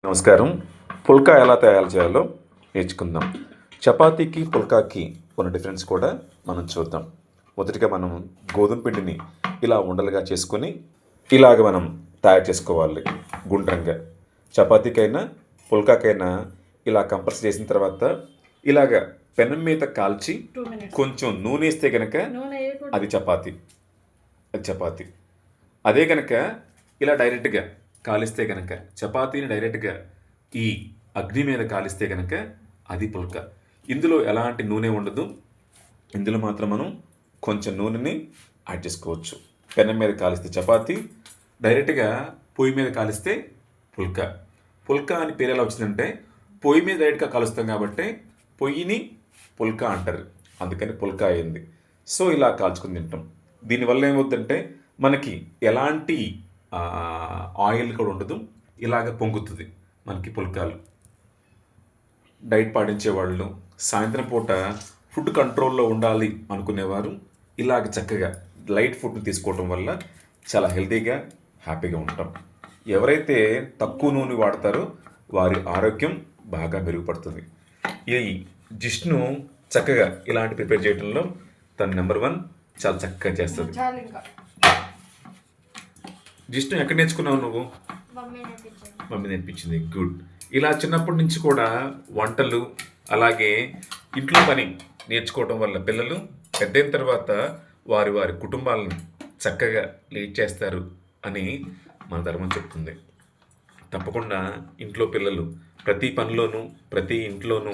నమస్కారం. పుల్కా ఎలా తయారు చేయాలో నేర్చుకుందాం. చపాతీకి పుల్కాకి ఉన్న డిఫరెన్స్ కూడా మనం చూద్దాం. మొదటిగా మనం గోధుమ పిండిని ఇలా ఉండలుగా చేసుకొని ఇలాగ మనం తయారు చేసుకోవాలి గుండ్రంగా. చపాతీకైనా పుల్కాకైనా ఇలా కంప్రెస్ చేసిన తర్వాత ఇలాగ పెనం మీద కాల్చి కొంచెం నూనె వేస్తే కనుక అది చపాతీ. అదే కనుక ఇలా డైరెక్ట్గా కాలిస్తే కనుక చపాతీని డైరెక్ట్గా ఈ అగ్ని మీద కాలిస్తే కనుక అది పుల్కా. ఇందులో ఎలాంటి నూనె ఉండదు. ఇందులో మాత్రం మనం కొంచెం నూనెని యాడ్ చేసుకోవచ్చు. పెనం మీద కాలిస్తే చపాతీ, డైరెక్ట్గా పొయ్యి మీద కాలిస్తే పుల్కా. పుల్కా అని పేరు ఎలా వచ్చిందంటే పొయ్యి మీద డైరెక్ట్గా కాలుస్తాం కాబట్టి పొయ్యిని పుల్కా అంటారు. అందుకని పుల్కా అయింది. సో ఇలా కాల్చుకుని తింటాం. దీనివల్ల ఏమవుతుందంటే మనకి ఎలాంటి ఆయిల్ కూడా ఉండదు. ఇలాగ పొంగుతుంది మనకి పుల్కాలు. డైట్ పాటించేవాళ్ళు, సాయంత్రం పూట ఫుడ్ కంట్రోల్లో ఉండాలి అనుకునేవారు ఇలాగ చక్కగా లైట్ ఫుడ్ని తీసుకోవటం వల్ల చాలా హెల్తీగా హ్యాపీగా ఉంటాం. ఎవరైతే తక్కువ నూనె వాడతారో వారి ఆరోగ్యం బాగా మెరుగుపడుతుంది. ఈ జిష్ను చక్కగా ఇలాంటి ప్రిపేర్ చేయడంలో తను నెంబర్ 1 చాలా చక్కగా చేస్తుంది. జిష్ను ఎక్కడ నేర్చుకున్నావు నువ్వు? మమ్మీ నేర్పించింది. గుడ్. ఇలా చిన్నప్పటి నుంచి కూడా వంటలు అలాగే ఇంట్లో పని నేర్చుకోవడం వల్ల పిల్లలు పెద్దయిన తర్వాత వారి వారి కుటుంబాలను చక్కగా లీడ్ చేస్తారు అని మన ధర్మం చెప్తుంది. తప్పకుండా ఇంట్లో పిల్లలు ప్రతి పనిలోనూ ప్రతి ఇంట్లోనూ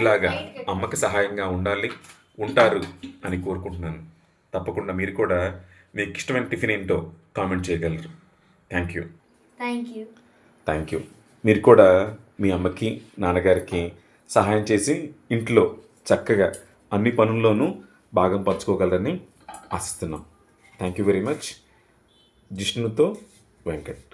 ఇలాగా అమ్మకి సహాయంగా ఉంటారు అని కోరుకుంటున్నాను. తప్పకుండా మీరు కూడా మీకు ఇష్టమైన టిఫిన్ ఏంటో కామెంట్ చేయగలరు. Thank you. మీరు కూడా మీ అమ్మకి నాన్నగారికి సహాయం చేసి ఇంట్లో చక్కగా అన్ని పనుల్లోనూ భాగం పంచుకోగలరని ఆశిస్తున్నాం. Thank you very much. జిష్ణుతో వెంకట్.